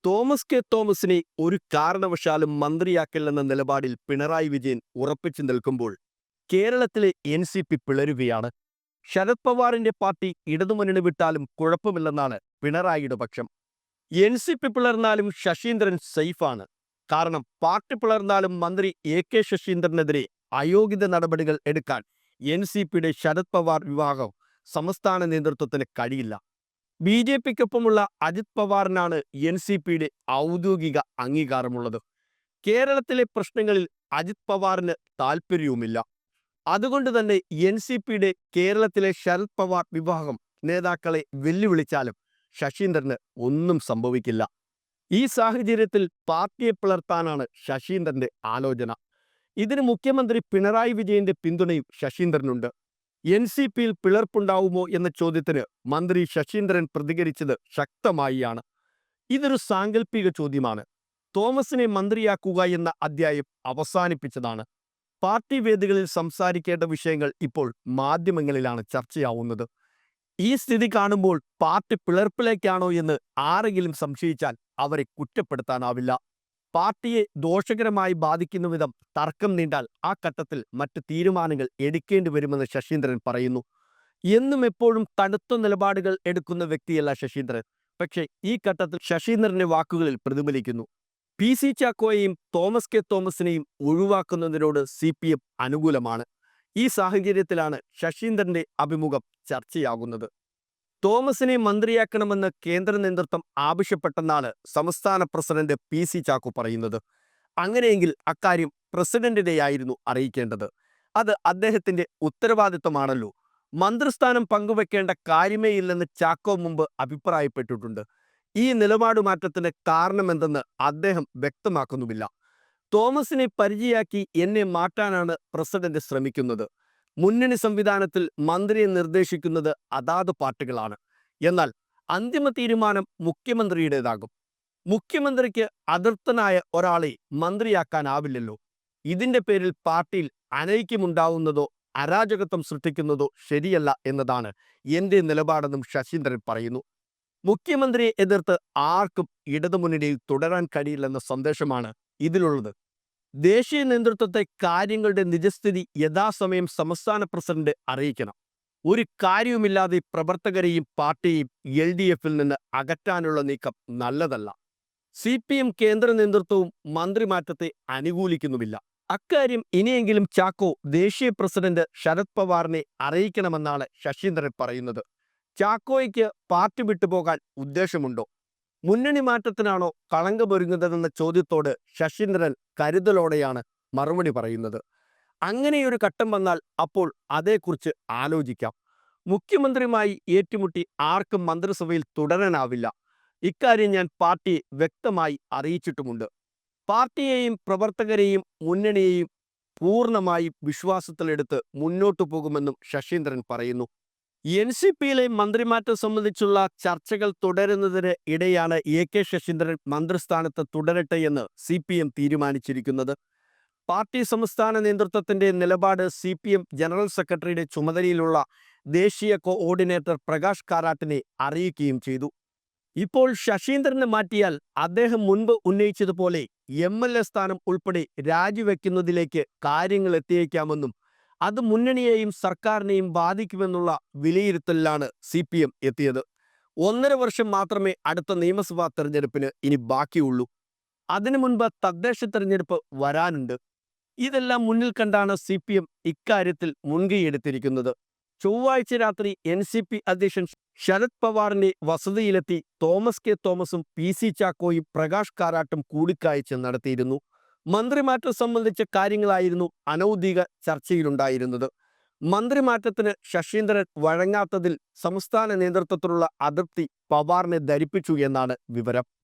Thomas K തോമസിനെ ഒരു കാരണവശാലും മന്ത്രിയാക്കില്ലെന്ന നിലപാടിൽ പിണറായി വിജയൻ ഉറപ്പിച്ചു നിൽക്കുമ്പോൾ കേരളത്തിലെ NCP പിളരുകയാണ്. ശരത് പവാറിന്റെ പാർട്ടി ഇടതുമുന്നണി വിട്ടാലും കുഴപ്പമില്ലെന്നാണ് പിണറായിയുടെ പക്ഷം. NCP പിളർന്നാലും ശശീന്ദ്രൻ സേഫാണ്. കാരണം പാർട്ടി പിളർന്നാലും മന്ത്രി AK ശശീന്ദ്രനെതിരെ അയോഗ്യത നടപടികൾ എടുക്കാൻ NCPയുടെ ശരത് പവാർ വിഭാഗം സംസ്ഥാന നേതൃത്വത്തിന് കഴിയില്ല. BJPക്കൊപ്പമുള്ള അജിത് പവാറിനാണ് NCPയുടെ ഔദ്യോഗിക അംഗീകാരമുള്ളത്. കേരളത്തിലെ പ്രശ്നങ്ങളിൽ അജിത് പവാറിന് താൽപ്പര്യവുമില്ല. അതുകൊണ്ട് തന്നെ NCPയുടെ കേരളത്തിലെ ശരത് പവാർ വിഭാഗം നേതാക്കളെ വെല്ലുവിളിച്ചാലും ശശീന്ദ്രന് ഒന്നും സംഭവിക്കില്ല. ഈ സാഹചര്യത്തിൽ പാർട്ടിയെ പിളർത്താനാണ് ശശീന്ദ്രന്റെ ആലോചന. ഇതിന് മുഖ്യമന്ത്രി പിണറായി വിജയന്റെ പിന്തുണയും ശശീന്ദ്രനുണ്ട്. NCPയിൽ പിളർപ്പുണ്ടാവുമോ എന്ന ചോദ്യത്തിന് മന്ത്രി ശശീന്ദ്രൻ പ്രതികരിച്ചത് ശക്തമായിയാണ്. ഇതൊരു സാങ്കല്പിക ചോദ്യമാണ്. തോമസിനെ മന്ത്രിയാക്കുക എന്ന അധ്യായം അവസാനിപ്പിച്ചതാണ്. പാർട്ടി വേദികളിൽ സംസാരിക്കേണ്ട വിഷയങ്ങൾ ഇപ്പോൾ മാധ്യമങ്ങളിലാണ് ചർച്ചയാവുന്നത്. ഈ സ്ഥിതി കാണുമ്പോൾ പാർട്ടി പിളർപ്പിലേക്കാണോ എന്ന് ആരെങ്കിലും സംശയിച്ചാൽ അവരെ കുറ്റപ്പെടുത്താനാവില്ല. പാർട്ടിയെ ദോഷകരമായി ബാധിക്കുന്ന വിധം തർക്കം നീണ്ടാൽ ആ ഘട്ടത്തിൽ മറ്റ് തീരുമാനങ്ങൾ എടുക്കേണ്ടി വരുമെന്ന് ശശീന്ദ്രൻ പറയുന്നു. എന്നും എപ്പോഴും തണുത്ത നിലപാടുകൾ എടുക്കുന്ന വ്യക്തിയല്ല ശശീന്ദ്രൻ. പക്ഷേ ഈ ഘട്ടത്തിൽ ശശീന്ദ്രന്റെ വാക്കുകളിൽ പ്രതിഫലിക്കുന്നു. PC ചാക്കോയെയും തോമസ് കെ തോമസിനെയും ഒഴിവാക്കുന്നതിനോട് CPM അനുകൂലമാണ്. ഈ സാഹചര്യത്തിലാണ് ശശീന്ദ്രന്റെ അഭിമുഖം ചർച്ചയാകുന്നത്. തോമസിനെ മന്ത്രിയാക്കണമെന്ന് കേന്ദ്ര നേതൃത്വം ആവശ്യപ്പെട്ടെന്നാണ് സംസ്ഥാന പ്രസിഡന്റ് PC ചാക്കോ പറയുന്നത്. അങ്ങനെയെങ്കിൽ അക്കാര്യം പ്രസിഡന്റിനെയായിരുന്നു അറിയിക്കേണ്ടത്. അത് അദ്ദേഹത്തിന്റെ ഉത്തരവാദിത്വമാണല്ലോ. മന്ത്രിസ്ഥാനം പങ്കുവെക്കേണ്ട കാര്യമേയില്ലെന്ന് ചാക്കോ മുമ്പ് അഭിപ്രായപ്പെട്ടിട്ടുണ്ട്. ഈ നിലപാട് മാറ്റത്തിന് കാരണമെന്തെന്ന് അദ്ദേഹം വ്യക്തമാക്കുന്നുമില്ല. തോമസിനെ പരിചയാക്കി എന്നെ മാറ്റാനാണ് പ്രസിഡന്റ് ശ്രമിക്കുന്നത്. മുന്നണി സംവിധാനത്തിൽ മന്ത്രിയെ നിർദ്ദേശിക്കുന്നത് അതാത് പാർട്ടികളാണ്. എന്നാൽ അന്തിമ തീരുമാനം മുഖ്യമന്ത്രിയുടേതാകും. മുഖ്യമന്ത്രിക്ക് അതൃപ്തനായ ഒരാളെ മന്ത്രിയാക്കാനാവില്ലല്ലോ. ഇതിന്റെ പേരിൽ പാർട്ടിയിൽ അനൈക്യമുണ്ടാവുന്നതോ അരാജകത്വം സൃഷ്ടിക്കുന്നതോ ശരിയല്ല എന്നതാണ് എന്റെ നിലപാടെന്നും ശശീന്ദ്രൻ പറയുന്നു. മുഖ്യമന്ത്രിയെ എതിർത്ത് ആർക്കും ഇടതുമുന്നണിയിൽ തുടരാൻ കഴിയില്ലെന്ന സന്ദേശമാണ് ഇതിലുള്ളത്. ദേശീയ നേതൃത്വത്തെ കാര്യങ്ങളുടെ നിജസ്ഥിതി യഥാസമയം സംസ്ഥാന പ്രസിഡന്റ് അറിയിക്കണം. ഒരു കാര്യവുമില്ലാതെ പ്രവർത്തകരെയും പാർട്ടിയെയും LDFിൽ നിന്ന് അകറ്റാനുള്ള നീക്കം നല്ലതല്ല. CPM കേന്ദ്ര നേതൃത്വവും മന്ത്രിമാറ്റത്തെ അനുകൂലിക്കുന്നുമില്ല. അക്കാര്യം ഇനിയെങ്കിലും ചാക്കോ ദേശീയ പ്രസിഡന്റ് ശരത് പവാറിനെ അറിയിക്കണമെന്നാണ് ശശീന്ദ്രൻ പറയുന്നത്. ചാക്കോയ്ക്ക് പാർട്ടി വിട്ടുപോകാൻ ഉദ്ദേശമുണ്ടോ? മുന്നണി മാറ്റത്തിനാണോ കളങ്കമൊരുങ്ങുന്നതെന്ന ചോദ്യത്തോട് ശശീന്ദ്രൻ കരുതലോടെയാണ് മറുപടി പറയുന്നത്. അങ്ങനെയൊരു ഘട്ടം വന്നാൽ അപ്പോൾ അതേക്കുറിച്ച് ആലോചിക്കാം. മുഖ്യമന്ത്രിയുമായി ഏറ്റുമുട്ടി ആർക്കും മന്ത്രിസഭയിൽ തുടരാനാവില്ല. ഇക്കാര്യം ഞാൻ പാർട്ടിയെ വ്യക്തമായി അറിയിച്ചിട്ടുമുണ്ട്. പാർട്ടിയെയും പ്രവർത്തകരെയും മുന്നണിയെയും പൂർണ്ണമായി വിശ്വാസത്തിലെടുത്ത് മുന്നോട്ടു പോകുമെന്നും ശശീന്ദ്രൻ പറയുന്നു. NCPയിലെ മന്ത്രിമാറ്റം സംബന്ധിച്ചുള്ള ചർച്ചകൾ തുടരുന്നതിന് ഇടെയാണ് AK ശശീന്ദ്രൻ മന്ത്രിസ്ഥാനത്ത് തുടരട്ടെ എന്ന് CPM തീരുമാനിച്ചിരിക്കുന്നത്. പാർട്ടി സംസ്ഥാന നേതൃത്വത്തിന്റെ നിലപാട് CPM ജനറൽ സെക്രട്ടറിയുടെ ചുമതലയിലുള്ള ദേശീയ കോഓർഡിനേറ്റർ പ്രകാശ് കാരാട്ടിനെ അറിയിക്കുകയും ചെയ്തു. ഇപ്പോൾ ശശീന്ദ്രനെ മാറ്റിയാൽ അദ്ദേഹം മുൻപ് ഉന്നയിച്ചതുപോലെ MLA സ്ഥാനം ഉൾപ്പെടെ രാജിവെക്കുന്നതിലേക്ക് കാര്യങ്ങൾ എത്തിയേക്കാമെന്നും അത് മുന്നണിയെയും സർക്കാരിനെയും ബാധിക്കുമെന്നുള്ള വിലയിരുത്തലിലാണ് CPM എത്തിയത്. 1.5 വർഷം മാത്രമേ അടുത്ത നിയമസഭാ തെരഞ്ഞെടുപ്പിന് ഇനി ബാക്കിയുള്ളൂ. അതിനു മുൻപ് തദ്ദേശ തെരഞ്ഞെടുപ്പ് വരാനുണ്ട്. ഇതെല്ലാം മുന്നിൽ കണ്ടാണ് CPM ഇക്കാര്യത്തിൽ മുൻകൈയെടുത്തിരിക്കുന്നത്. ചൊവ്വാഴ്ച രാത്രി NCP അധ്യക്ഷൻ ശരത് പവാറിന്റെ വസതിയിലെത്തി തോമസ് കെ തോമസും PC ചാക്കോയും പ്രകാശ് കാരാട്ടും കൂടിക്കാഴ്ച നടത്തിയിരുന്നു. മന്ത്രിമാറ്റം സംബന്ധിച്ച കാര്യങ്ങളായിരുന്നു അനൗദ്യോഗിക ചർച്ചയിലുണ്ടായിരുന്നത്. മന്ത്രിമാറ്റത്തിന് ശശീന്ദ്രൻ വഴങ്ങാത്തതിൽ സംസ്ഥാന നേതൃത്വത്തിലുള്ള അതൃപ്തി പവാറിനെ ധരിപ്പിച്ചു എന്നാണ് വിവരം.